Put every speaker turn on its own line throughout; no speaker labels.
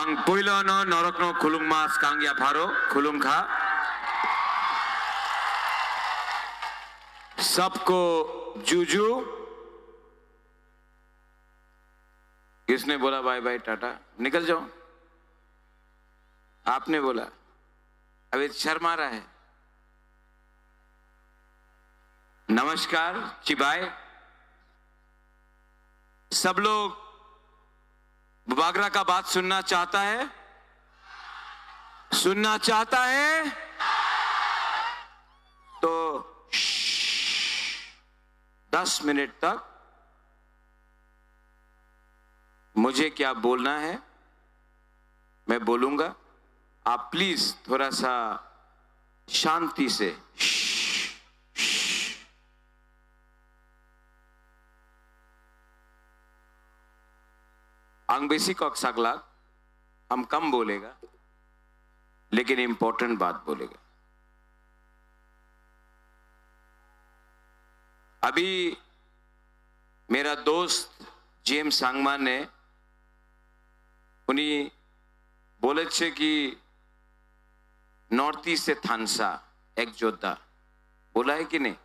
Ang puilo no norok no kulung mas kang ya pharo kulung kha सबको जूजू किसने बोला bye bye Tata निकल जाओ आपने बोला अभी शर्मा रहा है नमस्कार चिबाय सब लोग बुबागरा का बात सुनना चाहता है 10 मिनट तक मुझे क्या बोलना है मैं बोलूंगा आप प्लीज थोड़ा सा शांति से अंग बेसी कॉक सकला हम कम बोलेगा लेकिन इंपॉर्टेंट बात बोलेगा अभी मेरा दोस्त जेम्स सांगमा ने उन्हीं बोले छे कि नॉर्थ ईस्ट से थानसा एक योद्धा बोला है कि नहीं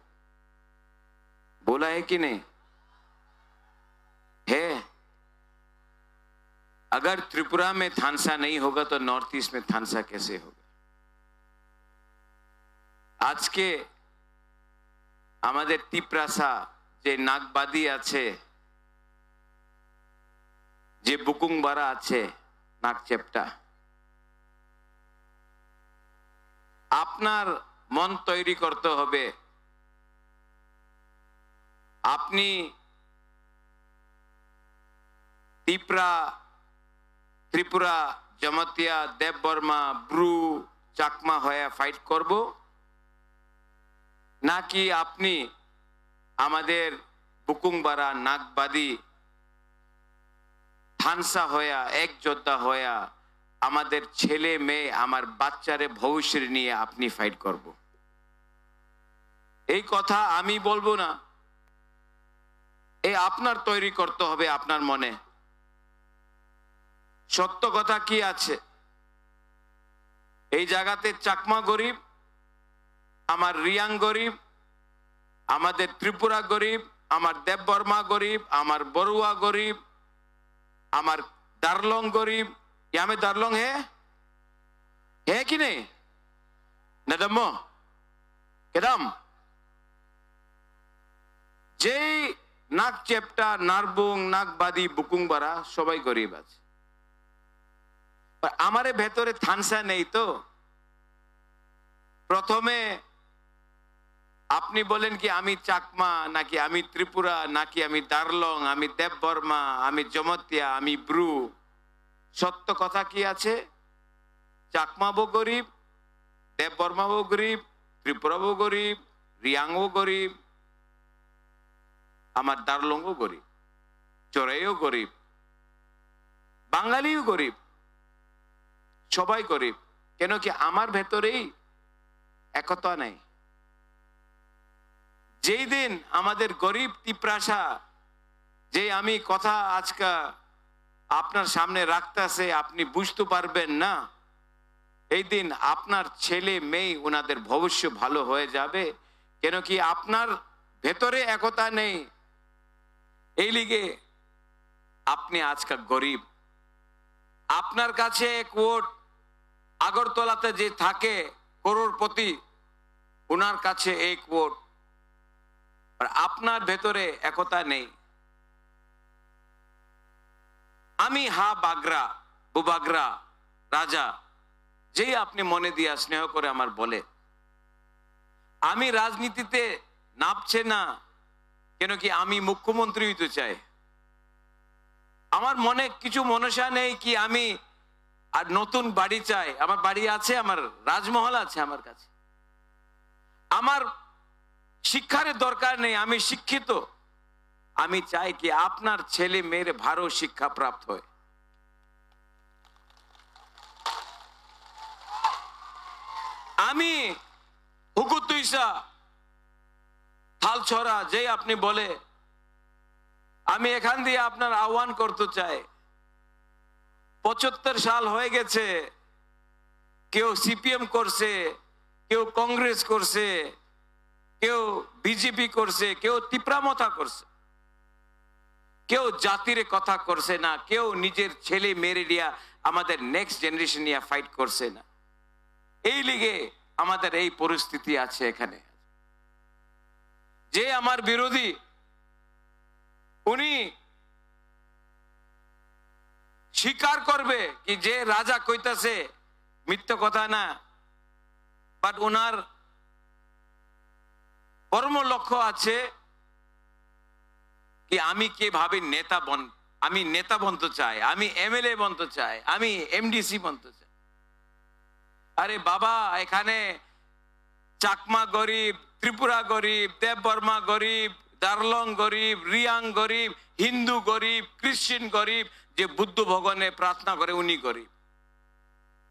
बोला है कि नहीं है अगर त्रिपुरा में थानसा नहीं होगा तो नॉर्थ ईस्ट में थानसा कैसे होगा आज के আমাদের টিপ্রাসা যে নাগবাদী আছে যে বুকুংবারা আছে নাগচেপটা আপনার মন তৈরি করতে হবে আপনি ত্রিপুরা জমতিয়া দেববর্মা ব্রু চাকমা হয়ে ফাইট করব নাকি আপনি আমাদের বুকুংবারা নাগবাদী থানসা হয়া এক যোদ্ধা হয়া আমাদের ছেলে মেয়ে আমার বাচ্চারে ভবিষ্যৎ নিয়ে আপনি ফাইট করব এই কথা আমি বলবো না এই আপনার তৈরি করতে হবে আপনার মনে সত্য কথা কি আছে এই জায়গাতে চাকমা গরিব আমার রিয়াং গরিব আমাদের ত্রিপুরা গরিব আমার দেববর্মা গরিব আমার বড়ুয়া গরিব আমার দারলং গরিব यहाँ में दारलोंग है कि नहीं नदम्मो केदम যেই নাক চেপটা নারবুং নাগবাদী বুকুংবারা সবাই গরিব আছে আমারে ভেতরে থানসা নেই তো প্রথমে আপনি বলেন কি আমি চাকমা নাকি আমি ত্রিপুরা নাকি আমি দারলং আমি দেববর্মা আমি জমতিয়া আমি ব্রু সত্য কথা কি আছে চাকমাবো গরিব দেববর্মাবো গরিব ত্রিপুরাবো গরিব রিয়াংও গরিব আমার দারলংও গরিব চোরাইও গরিব বাঙালিও গরিব সবাই গরিব কেন কি আমার ভেতরেই একতা নাই যেই দিন আমাদের গরিব তিপ্রাসা যে আমি কথা আজকে আপনার সামনে রাখতেছে আপনি বুঝতে পারবেন না এই দিন আপনার ছেলে মেয়ে ওনাদের ভবিষ্যৎ ভালো হয়ে যাবে কেন কি আপনার ভেতরে একতা নেই এই লিগে আপনি আজকে গরিব আপনার কাছে এক ভোট আগরতলাতে যে থাকে করোড়পতি ওনার কাছে এক ভোট আর আপনার ভেতরে একতা নেই আমি হা বাগরা বুবাগরা রাজা যেই আপনি মনে দিয়া স্নেহ করে আমার বলে আমি রাজনীতিতে নামছে না কেন কি আমি মুখ্যমন্ত্রী হইতে চাই আমার মনে কিছু মনসা নেই কি আমি আর নতুন বাড়ি চাই আমার বাড়ি আছে আমার রাজমহল আছে আমার কাছে আমার শিক্ষার দরকার নেই আমি শিক্ষিত আমি চাই কি আপনার ছেলে মেয়ের ভালো শিক্ষা প্রাপ্ত হয় আমি হুকুতুইসা থালছড়া যে আপনি বলে আমি এখান দিয়ে আপনার আহ্বান করতে চাই 75 সাল হয়ে গেছে, কেউ সিপিএম করছে, কেউ কংগ্রেস করছে, কেউ বিজেপি করছে, কেউ তিপ্রামথা করছে, কেউ জাতির কথা করছে না, কেউ নিজের ছেলে মেরে নিয়ে আমাদের নেক্সট জেনারেশন নিয়ে ফাইট করছে না। এই লিগে আমাদের এই পরিস্থিতি আছে। এখানে যে আমার বিরোধী, উনি স্বীকার করবে কি যে রাজা কইতাছে মিথ্যা কথা না, বাট ওনার কর্ম লক্ষ্য আছে কি আমি কিভাবে আমি নেতা বনতে চাই, আমি এমএলএ বনতে চাই, আমি এমডিসি বনতে চাই। আরে বাবা, এখানে চাকমা গরিব, ত্রিপুরা গরিব, দেববর্মা গরিব, দার্লং গরিব, রিয়াং গরিব, হিন্দু গরিব, খ্রিস্টান গরিব, যে বুদ্ধ ভগবানে প্রার্থনা করে উনি গরিব।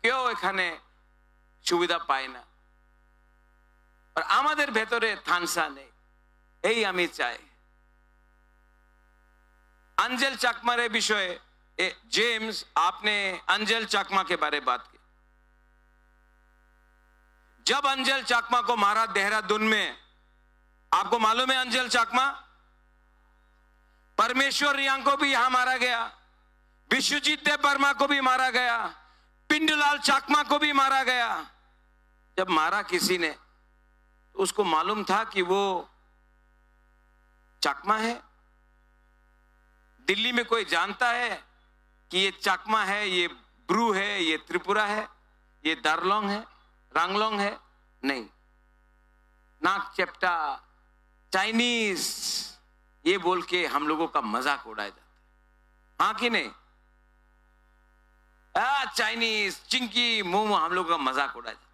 কেউ এখানে সুবিধা পায় না। আর আমাদের ভেতরে থানসা নেই, এই আমি চাই। अंजल चकमा रे विषय जेम्स, आपने अंजल चकमा के बारे बात की। जब अंजल चकमा को मारा देहरादून में, आपको मालूम है अंजल चकमा, परमेश्वर रियांग को भी यहां मारा गया, विश्वजीत देव वर्मा को भी मारा गया, पिंडूलाल चकमा को भी मारा गया। जब मारा किसी ने तो उसको मालूम था कि वो चकमा है। दिल्ली में कोई जानता है कि ये चकमा है, ये ब्रू है, ये त्रिपुरा है, ये दार्लोंग है, रांगलोंग है? नहीं। नाक चेप्टा, चाइनीज, ये बोल के हम लोगों का मजाक उड़ाया जाता है, हाँ कि नहीं? चाइनीज, चिंकी, मोमो, हम लोगों का मजाक उड़ाया जाता है।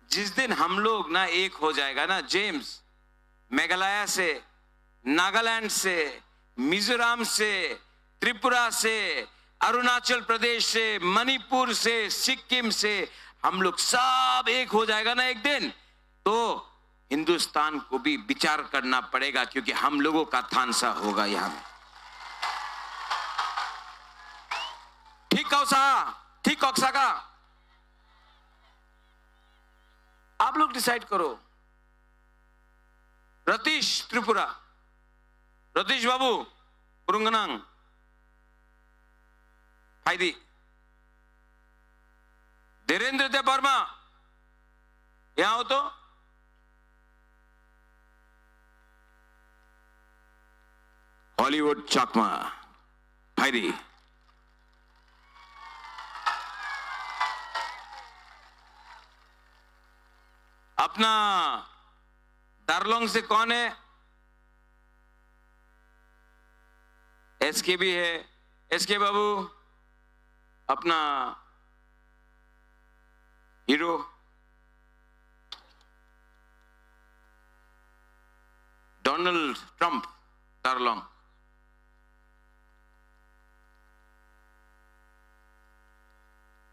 जिस दिन हम लोग ना एक हो जाएगा ना जेम्स, मेघालय से, नागालैंड से, मिजोरम से, त्रिपुरा से, अरुणाचल प्रदेश से, मणिपुर से, सिक्किम से, हम लोग सब एक हो जाएगा ना एक दिन, तो हिंदुस्तान को भी विचार करना पड़ेगा, क्योंकि हम लोगों का थानसा होगा यहां में। ठीक कौसा, ठीक कौसा का आप लोग डिसाइड करो। रतीश त्रिपुरा, रतीश बाबू पुरुंगनांग, हाइदी, धीरेन्द्र देव वर्मा, यहां हो तो हॉलीवुड चकमा, हाइदी, अपना दार्लोंग से कौन है? एसके भी है, एसके बाबू, अपना hero, Donald Trump, Darlong.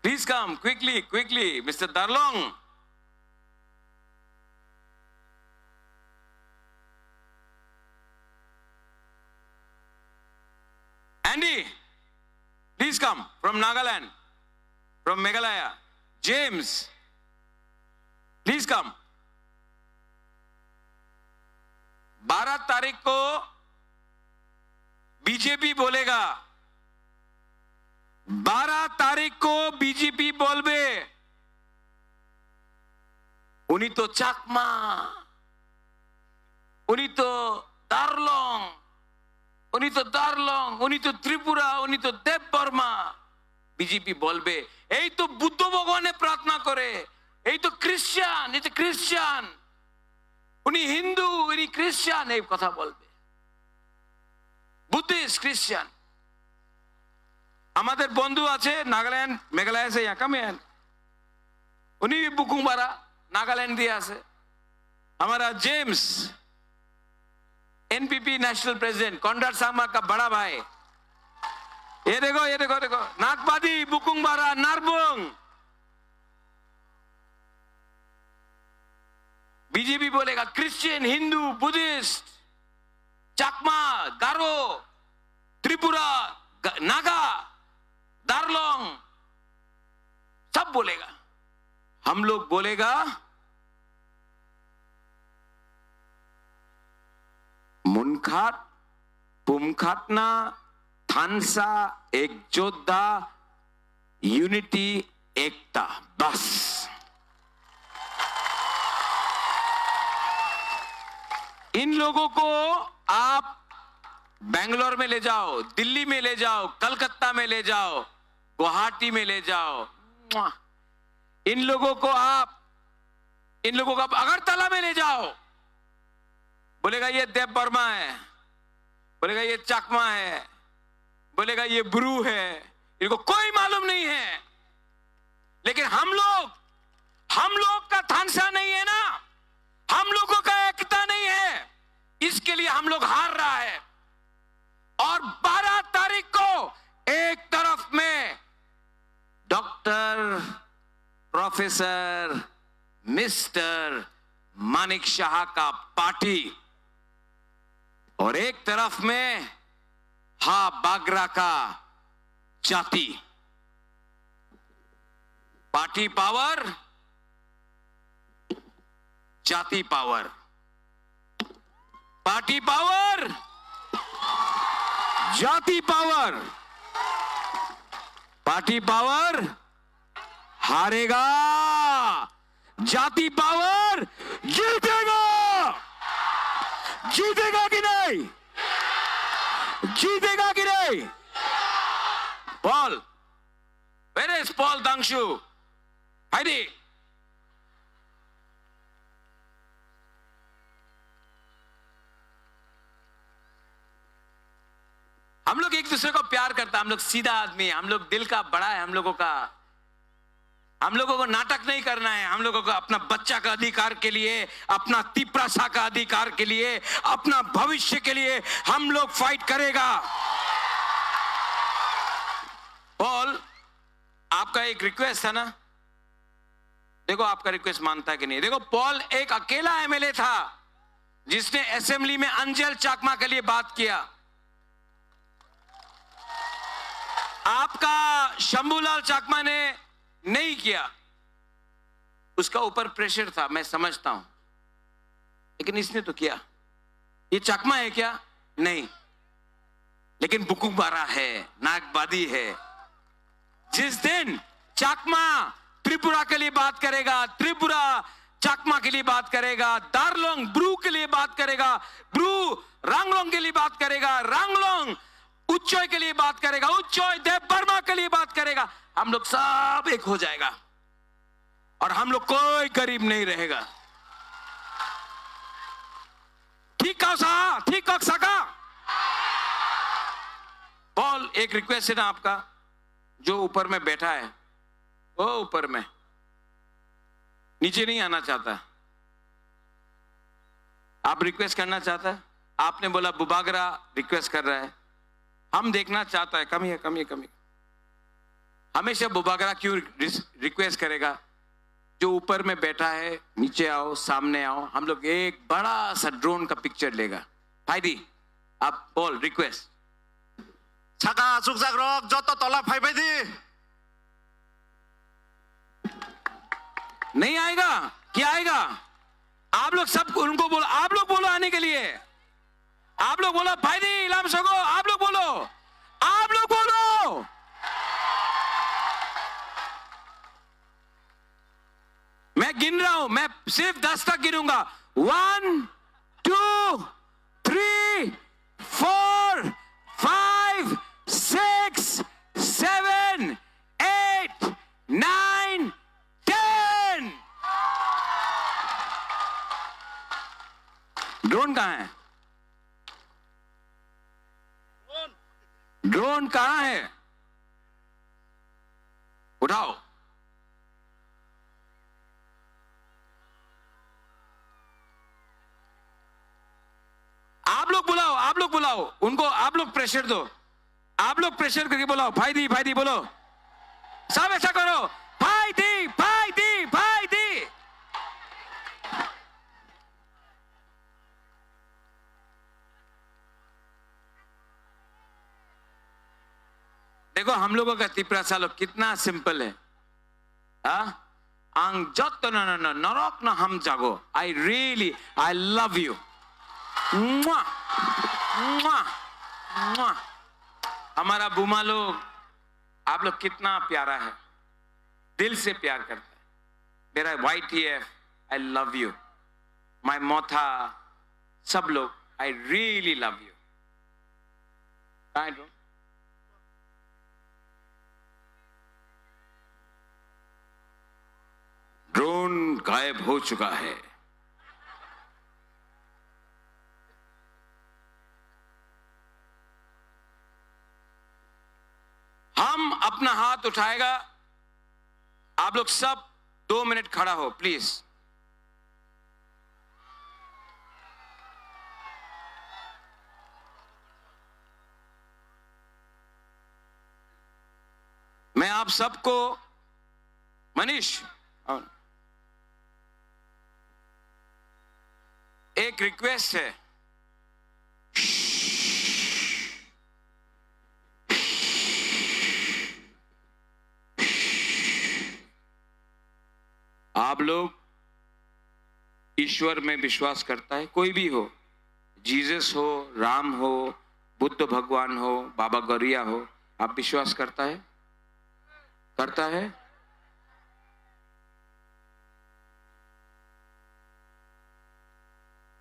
Please come quickly, quickly, mister Darlong. Andy, please come from Nagaland, from Meghalaya. James, please come. 12 तारीख को बीजेपी बोलेगा, 12 तारीख को बीजेपी बोलबे उनी तो चाकमा, उनी तो दार्लोंग, उनी तो दार्लोंग, उनी तो त्रिपुरा, उनी तो देव बर्मा। बीजेपी बोलबे এই তো বুদ্ধ ভগবানে প্রার্থনা করে, এই তো খ্রিস্টান, এই তো খ্রিস্টান, উনি হিন্দু, উনি খ্রিস্টান, এই কথা বলবে। বুদ্ধিস্ট, খ্রিস্টান। আমাদের বন্ধু আছে নাগাল্যান্ড, মেঘালয় से यहाँ कम है, उनी भी बुकुंबारा नागालैंड दिया से। हमारा James NPP national president, Conrad Sangma का बड़ा भाई, ये देखो, ये देखो, देखो, नागपादी, बुकुंबारा, नारबुंग। बीजेपी बोलेगा क्रिश्चियन, हिंदू, बुद्धिस्ट, चकमा, गारो, त्रिपुरा, नागा, सब बोलेगा, हम लोग बोलेगा मुनखाट पुमखाटना थानसा एक जोद्धा यूनिटी एकता, बस। इन लोगों को आप बेंगलोर में ले जाओ, दिल्ली में ले जाओ, कलकत्ता में ले जाओ, गुवाहाटी में ले जाओ, इन लोगों को आप अगरतला में ले जाओ, बोलेगा ये देव वर्मा है, बोलेगा ये चकमा है, बोलेगा ये ब्रू है, इनको कोई मालूम नहीं है। लेकिन हम लोग का थानसा नहीं है ना, हम लोगों का एकता नहीं है, इसके लिए हम लोग हार रहा है। और 12 तारीख को एक तरफ में doctor professor mister Manik Shah का पार्टी और एक तरफ में बागरा का जाति। पार्टी पावर, जाति पावर, पार्टी पावर, जाति पावर, पार्टी पावर हारेगा, जाति पावर जीतेगा। जीतेगा कि नहीं? जीतेगा कि नहीं? Paul, where is Paul Dangshu? Heidi. हम लोग एक दूसरे को प्यार करता, हम लोग सीधा आदमी है, हम लोग दिल का बड़ा है, हम लोगों को नाटक नहीं करना है, हम लोगों को अपना बच्चा का अधिकार के लिए, अपना तिपरासा का अधिकार के लिए, अपना भविष्य के लिए हम लोग फाइट करेगा। पॉल, आपका एक रिक्वेस्ट था ना, देखो आपका रिक्वेस्ट मानता है कि नहीं। देखो पॉल एक अकेला एमएलए था जिसने असेंबली में अंजल चाकमा के लिए बात किया। आपका शंभूलाल चाकमा ने नहीं किया, उसका ऊपर प्रेशर था, मैं समझता हूं, लेकिन इसने तो किया। ये चाकमा है क्या? नहीं, लेकिन बुकुबारा है, नागबादी है। जिस दिन चाकमा त्रिपुरा के लिए बात करेगा, त्रिपुरा चाकमा के लिए बात करेगा, दार्लोंग ब्रू के लिए बात करेगा, ब्रू रांगलोंग के लिए बात करेगा, रांगलोंग उच्चोय के लिए बात करेगा, उच्चोय देव वर्मा के लिए बात करेगा, हम लोग सब एक हो जाएगा और हम लोग कोई गरीब नहीं रहेगा। ठीक कहो सा, ठीक कहो सका। पॉल, एक रिक्वेस्ट है ना आपका, जो ऊपर में बैठा है वो ऊपर में नीचे नहीं आना चाहता, आप रिक्वेस्ट करना चाहता है। आपने बोला बुबागरा रिक्वेस्ट कर रहा है, हम देखना चाहता है, कमी है, कमी है, कमी। हमेशा बुबागरा क्यों रिक्वेस्ट करेगा? जो ऊपर में बैठा है, नीचे आओ, सामने आओ, हम लोग एक बड़ा सा ड्रोन का पिक्चर लेगा। फाइदी, आप बोल रिक्वेस्ट।
छका सुकसाक रोक जो तो तोला फाइबादी
नहीं आएगा, क्या आएगा? आप लोग सब उनको बोलो, आप लोग बोलो आने के लिए, आप लोग बोलो फाइदी इलाम सको, आप लोग बोलो, आप लोग बोलो। मैं गिन रहा हूं, मैं सिर्फ 10 तक गिनूंगा। 1 2 3 4 5 6 7 8 9 10। ड्रोन कहां है? ड्रोन कहां है? उठाओ। आप लोग बुलाओ, आप लोग बुलाओ उनको, आप लोग प्रेशर दो, आप लोग प्रेशर करके बुलाओ। फाइदी फाइदी बोलो, सब ऐसा करो, फाइदी फाइदी फाइदी। देखो हम लोगों का तिपरासा लोग कितना सिंपल है। ang jotto na narok na ham jago. I love you. Mwah! Mwah! Mwah! हमारा बुमा लोग, आप लोग कितना प्यारा है, दिल से प्यार करता है. मेरा YTF, I love you. My मोथा, सब लोग, I really love you. I don't. Drone गायब हो चुका है. हम अपना हाथ उठाएगा, आप लोग सब 2 मिनट खड़ा हो प्लीज. मैं आप सबको, मनीष, एक रिक्वेस्ट है. आप लोग ईश्वर में विश्वास करता है, कोई भी हो, जीसस हो, राम हो, बुद्ध भगवान हो, बाबा गौरिया हो, आप विश्वास करता है? करता है?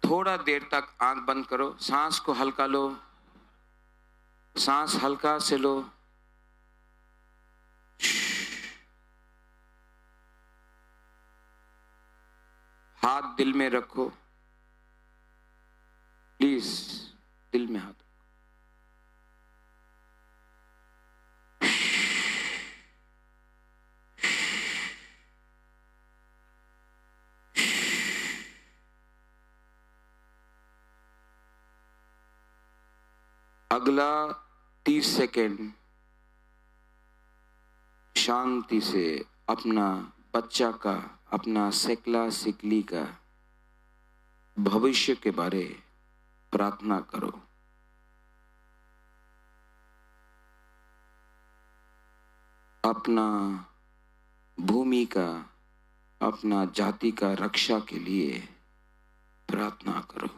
थोड़ा देर तक आंख बंद करो, सांस को हल्का लो, सांस हल्का से लो. हाथ दिल में रखो, प्लीज दिल में हाथ. अगला 30 सेकेंड शांति से अपना बच्चा का, अपना सेकला सिकली का भविष्य के बारे प्रार्थना करो. अपना भूमि का, अपना जाति का रक्षा के लिए प्रार्थना करो.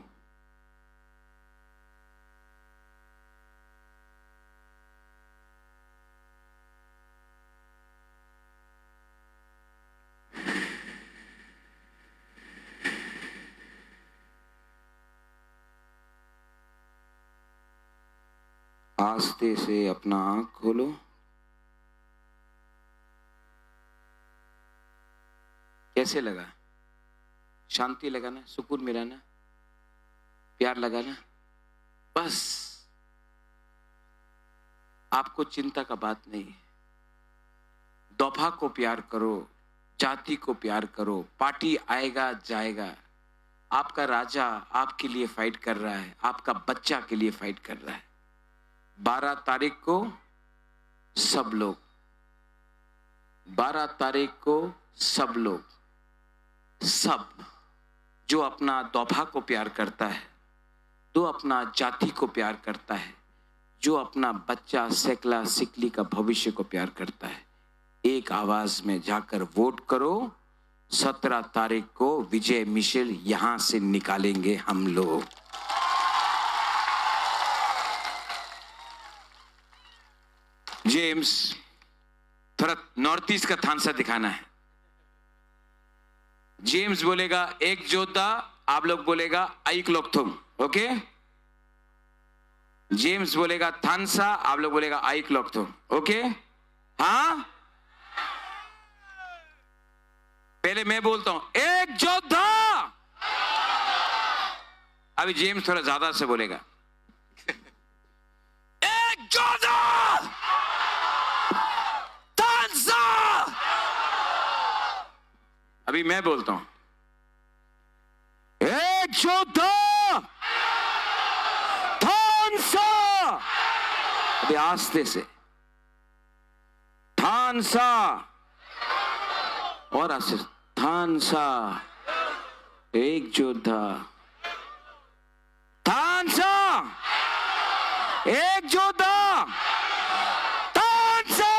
आस्ते से अपना आंख खोलो. कैसे लगा? शांति लगा ना? सुकून मिला ना? प्यार लगा ना? बस आपको चिंता का बात नहीं है. दफा को प्यार करो, जाति को प्यार करो. पार्टी आएगा जाएगा, आपका राजा आपके लिए फाइट कर रहा है, आपका बच्चा के लिए फाइट कर रहा है. 12 तारीख को सब लोग, 12 तारीख को सब लोग, सब जो अपना दौभा को प्यार करता है, जो अपना जाति को प्यार करता है, जो अपना बच्चा सेकला सिकली का भविष्य को प्यार करता है, एक आवाज में जाकर वोट करो. 17 तारीख को विजय मिशेल यहां से निकालेंगे हम लोग. जेम्स, थोड़ा नॉर्थ ईस्ट का थानसा दिखाना है. जेम्स बोलेगा एक जोधा, आप लोग बोलेगा आइक लोग तुम. ओके? जेम्स बोलेगा थानसा, आप लोग बोलेगा आइक लोग तुम. ओके? हाँ, पहले मैं बोलता हूं एक जोधा. अभी जेम्स थोड़ा ज्यादा से बोलेगा एक जोधा. अभी मैं बोलता हूं एक जोधा थानसा. अभी आस्ते से थानसा, और आस्ते से थानसा. एक जोधा थानसा, एक जोधा थानसा.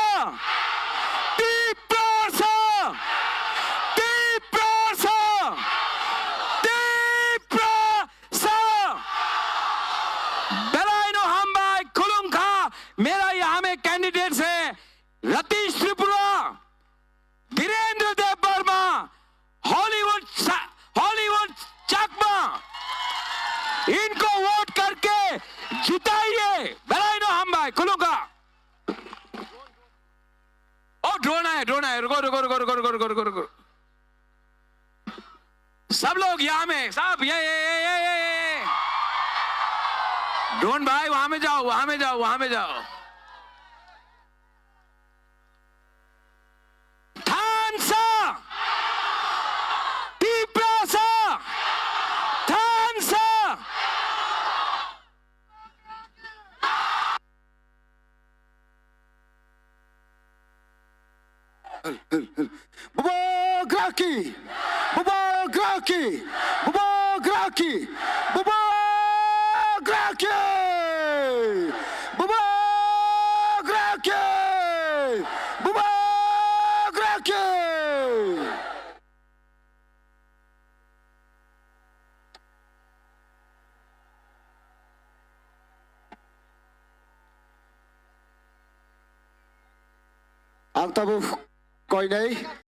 मेरा यहाँ में कैंडिडेट्स है रतीश त्रिपुरा, वीरेंद्र देव वर्मा, हॉलीवुड चकमा, इनको वोट करके जिताइए। बेलाइनो हम भाई खुलूंगा। ओ ड्रोन है, रुको रुको रुको रुको रुको रुको रुको रुको। सब लोग यहाँ में, सब ये ड्रोन भाई वहां में जाओ, वहां में जाओ, वहां में जाओ। थानसा टीप्रासा थानसा
Bubograki! Bubograki! Bubograki! Bubograki! Bubograki! Bubograki! Ang tabuh koy nay